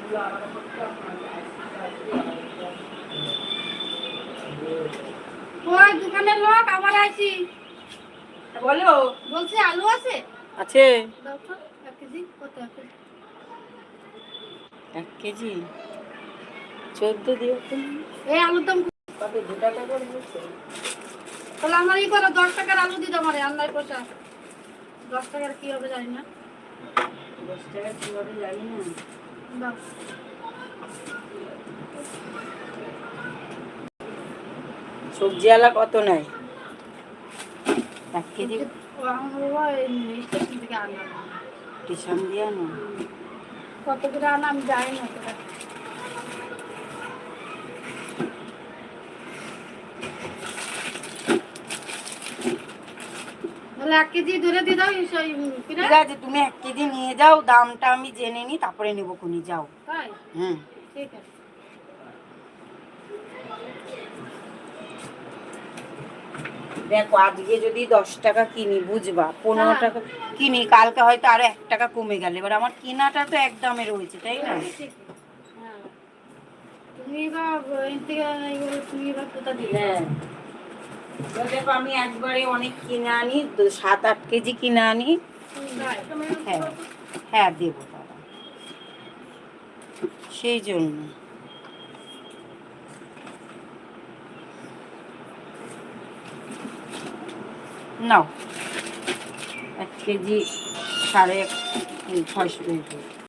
ওই দোকানের লোক আবার আইছি। বলো। বলছি আলু আছে? আছে। দাও তো 1 কেজি। কত আছে? 1 কেজি 14 দিও তুমি। এই আলুর দাম কত 2 টাকা করে হচ্ছে? তাহলে আমার ই করো 10 টাকার আলু দিতে আমারে আল্লাহর পয়সা। 10 টাকার কি হবে জানি না। 10 টাকা কি হবে জানি না। দাও। সবজিওয়ালা কত নেয়? 1 কেজি স্টেশন থেকে আনলাম। স্টেশন দিয়ে আনো? কত করে আনা আমি জানি না তো। তাহলে 1 কেজি ধরে দিয়ে দাও। ঠিক আছে, তুমি 1 কেজি নিয়ে যাও, দামটা আমি জেনে নিই, তারপরে নেবো কোনি। যাও। তাই? হুম, ঠিক আছে। দেখো আজকে যদি 10 টাকা কিনি, বুঝবা 15 টাকা কিনি, কালকে হয়তো আরো 1 টাকা কমে গেল। এবার আমার কেনাটা তো এক দামে রয়েছে, তাই না? হ্যাঁ, তুমি এবার কোথা দিলে? হ্যাঁ, দেখো আমি একবারে অনেক কিনে আনি, 7-8 কেজি কিনে আনি। হ্যাঁ হ্যাঁ, দেবো দাদা, সেই জন্য। নাও 1 কেজি 650।